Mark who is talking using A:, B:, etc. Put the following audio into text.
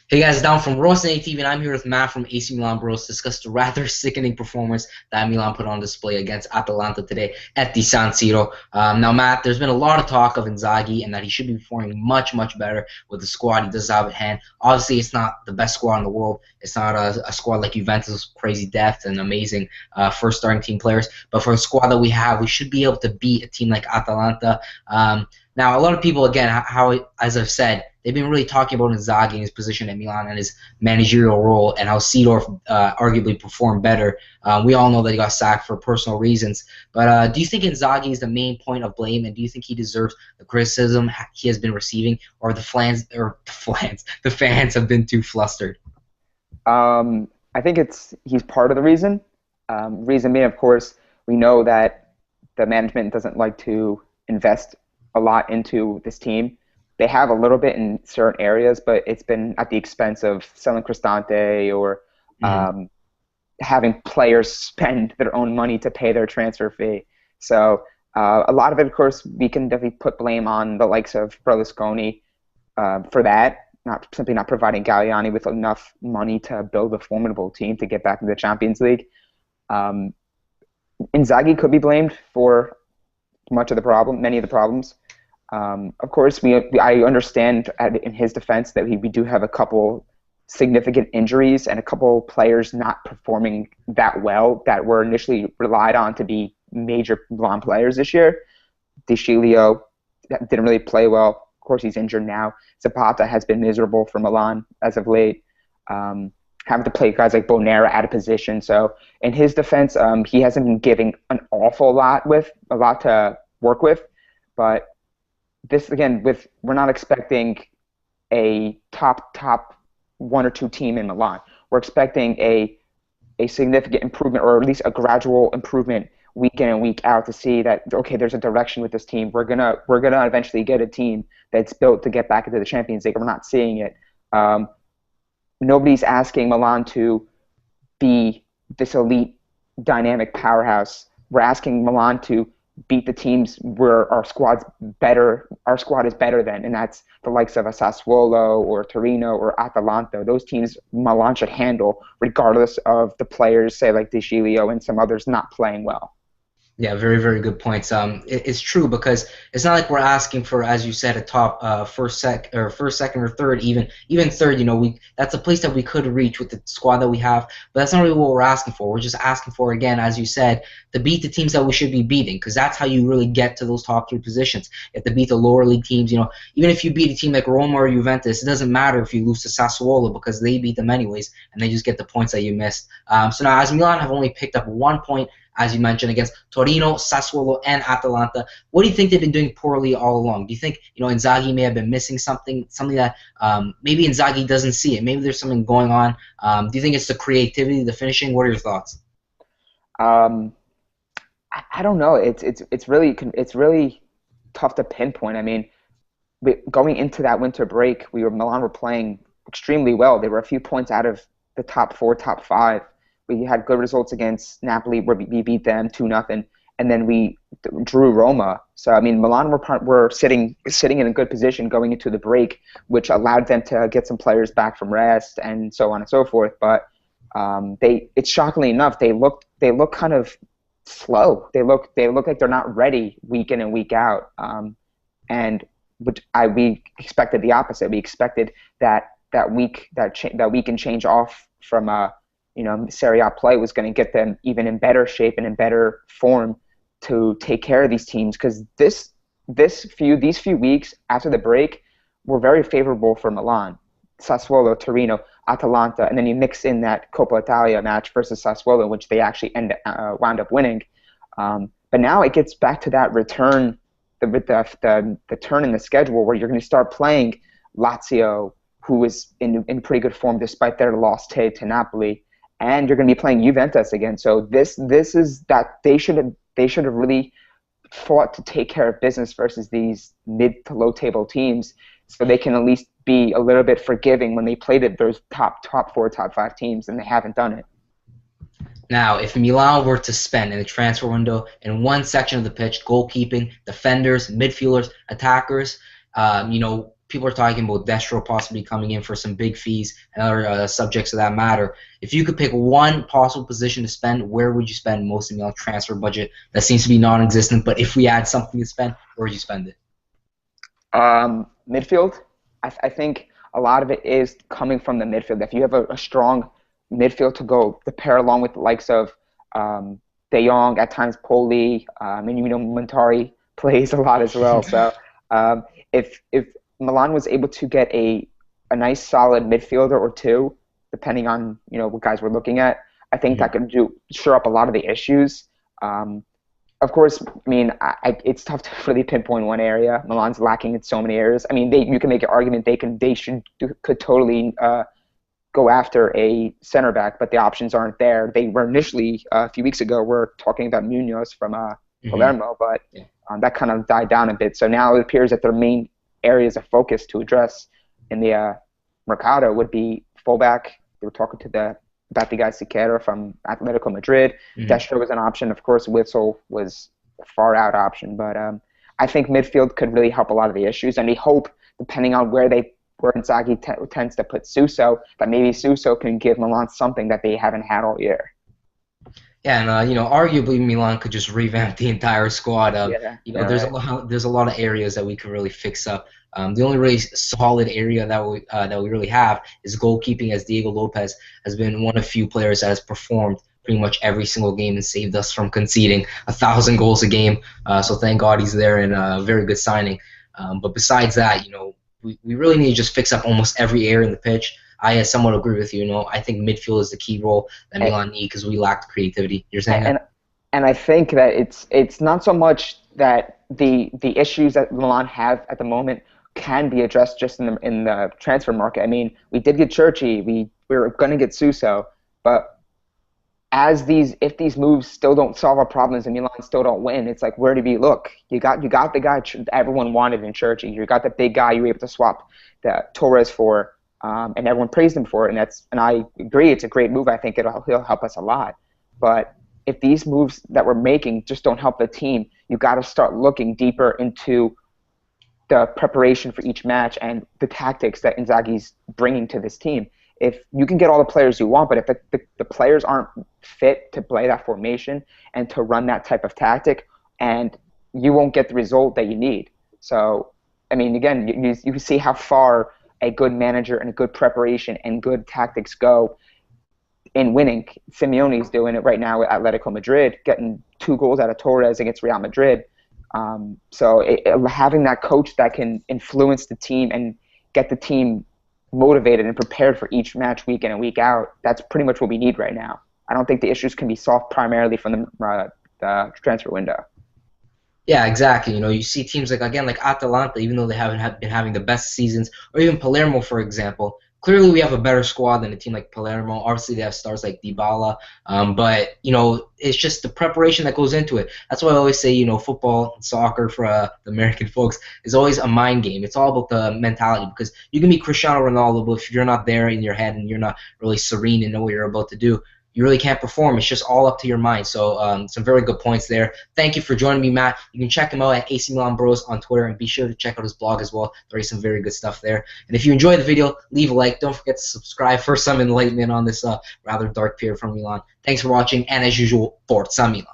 A: Hey guys, down from Rossoneri TV, and I'm here with Matt from AC Milan Bros to discuss the rather sickening performance that Milan put on display against Atalanta today at the San Siro. Now, Matt, there's been a lot of talk of Inzaghi and that he should be performing much, much better with the squad he does have at hand. Obviously, it's not the best squad in the world. It's not a squad like Juventus, crazy depth and amazing first starting team players. But for the squad that we have, we should be able to beat a team like Atalanta. Now, a lot of people, again, as I've said, they've been really talking about Inzaghi and his position at Milan and his managerial role and how Seedorf arguably performed better. We all know that he got sacked for personal reasons. But do you think Inzaghi is the main point of blame, and do you think he deserves the criticism he has been receiving, or the fans have been too flustered?
B: I think he's part of the reason. Reason being, of course, we know that the management doesn't like to invest a lot into this team. They have a little bit in certain areas, but it's been at the expense of selling Cristante or having players spend their own money to pay their transfer fee. So a lot of it, of course, we can definitely put blame on the likes of Berlusconi for that, simply not providing Galliani with enough money to build a formidable team to get back into the Champions League. Inzaghi could be blamed for many of the problems. Of course, I understand in his defense that we do have a couple significant injuries and a couple players not performing that well that were initially relied on to be major Milan players this year. De Sciglio didn't really play well. Of course, he's injured now. Zapata has been miserable for Milan as of late. Having to play guys like Bonera out of position. So in his defense, he hasn't been giving an awful lot to work with. But this again, we're not expecting a top one or two team in Milan. We're expecting a significant improvement, or at least a gradual improvement week in and week out, to see that okay, there's a direction with this team. We're gonna eventually get a team that's built to get back into the Champions League. We're not seeing it. Nobody's asking Milan to be this elite, dynamic powerhouse. We're asking Milan to beat the teams where our squad is better than, and that's the likes of a Sassuolo or Torino or Atalanta. Those teams Milan should handle, regardless of the players, say like De Sciglio and some others, not playing well.
A: Yeah, very, very good points. It's true because it's not like we're asking for, as you said, a top first, second, or third, even third. That's a place that we could reach with the squad that we have, but that's not really what we're asking for. We're just asking for, again, as you said, to beat the teams that we should be beating, because that's how you really get to those top three positions. You have to beat the lower league teams. Even if you beat a team like Roma or Juventus, it doesn't matter if you lose to Sassuolo because they beat them anyways, and they just get the points that you missed. So now, as Milan have only picked up 1 point, as you mentioned, against Torino, Sassuolo, and Atalanta. What do you think they've been doing poorly all along? Do you think Inzaghi may have been missing something that maybe Inzaghi doesn't see it? Maybe there's something going on. Do you think it's the creativity, the finishing? What are your thoughts?
B: I don't know. It's really tough to pinpoint. I mean, going into that winter break, Milan were playing extremely well. They were a few points out of the top 4, top 5. We had good results against Napoli where we beat them 2-0, and then we drew Roma. So I mean, Milan were sitting in a good position going into the break, which allowed them to get some players back from rest and so on and so forth. But it's shockingly enough, they look kind of slow. They look like they're not ready week in and week out. And we expected the opposite. We expected that week and change off from Serie A play was going to get them even in better shape and in better form to take care of these teams, because these few weeks after the break were very favorable for Milan. Sassuolo, Torino, Atalanta, and then you mix in that Coppa Italia match versus Sassuolo, which they actually wound up winning. But now it gets back to that return, the turn in the schedule where you're going to start playing Lazio, who is in pretty good form despite their loss to Napoli. And you're going to be playing Juventus again. So this is that they should have really fought to take care of business versus these mid to low table teams, so they can at least be a little bit forgiving when they played those top 4, top 5 teams, and they haven't done it.
A: Now, if Milan were to spend in the transfer window in one section of the pitch, goalkeeping, defenders, midfielders, attackers, people are talking about Destro possibly coming in for some big fees and other subjects of that matter. If you could pick one possible position to spend, where would you spend most of your transfer budget? That seems to be non-existent, but if we had something to spend, where would you spend it?
B: Midfield. I think a lot of it is coming from the midfield. If you have a strong midfield to pair along with the likes of De Jong, at times Poli, and Montari plays a lot as well. So if Milan was able to get a nice solid midfielder or two, depending on what guys we're looking at, I think that could shore up a lot of the issues. Of course, I mean, it's tough to really pinpoint one area. Milan's lacking in so many areas. I mean, you can make an argument could totally go after a center back, but the options aren't there. They were initially a few weeks ago. We're talking about Munoz from Palermo, but that kind of died down a bit. So now it appears that their main areas of focus to address in the Mercado would be fullback. They were talking about the guy Siqueira from Atletico Madrid. Destro was an option. Of course, Witsel was a far-out option. But I think midfield could really help a lot of the issues. And we hope, depending on where Inzaghi tends to put Suso, that maybe Suso can give Milan something that they haven't had all year.
A: Yeah, and arguably Milan could just revamp the entire squad. There's a lot of areas that we could really fix up. The only really solid area that we really have is goalkeeping, as Diego Lopez has been one of few players that has performed pretty much every single game and saved us from conceding 1,000 goals a game. So thank God he's there, and a very good signing. But besides that, we really need to just fix up almost every area in the pitch. I somewhat agree with you. I think midfield is the key role that Milan need because we lack the creativity. You're saying that?
B: And I think that it's not so much that the issues that Milan have at the moment can be addressed just in the transfer market. I mean, we did get Churchy, we were going to get Suso, but if these moves still don't solve our problems and Milan still don't win, it's like, where do we look? You got the guy everyone wanted in Churchy. You got the big guy you were able to swap the Torres for. And everyone praised him for it, and I agree, it's a great move. I think he'll help us a lot. But if these moves that we're making just don't help the team, you got to start looking deeper into the preparation for each match and the tactics that Inzaghi's bringing to this team. If you can get all the players you want, but if the players aren't fit to play that formation and to run that type of tactic, and you won't get the result that you need. So, I mean, again, you can see how far a good manager and a good preparation and good tactics go in winning. Simeone's doing it right now with Atletico Madrid, getting 2 goals out of Torres against Real Madrid. So having that coach that can influence the team and get the team motivated and prepared for each match week in and week out, that's pretty much what we need right now. I don't think the issues can be solved primarily from the transfer window.
A: Yeah, exactly. You see teams like Atalanta, even though they haven't been having the best seasons, or even Palermo, for example. Clearly, we have a better squad than a team like Palermo. Obviously, they have stars like Dybala, but it's just the preparation that goes into it. That's why I always say, football, soccer for the American folks is always a mind game. It's all about the mentality, because you can be Cristiano Ronaldo, but if you're not there in your head and you're not really serene and know what you're about to do, you really can't perform. It's just all up to your mind. So some very good points there. Thank you for joining me, Matt. You can check him out at AC Milan Bros on Twitter, and be sure to check out his blog as well. There is some very good stuff there. And if you enjoyed the video, leave a like. Don't forget to subscribe for some enlightenment on this rather dark period from Milan. Thanks for watching, and as usual, Forza Milan.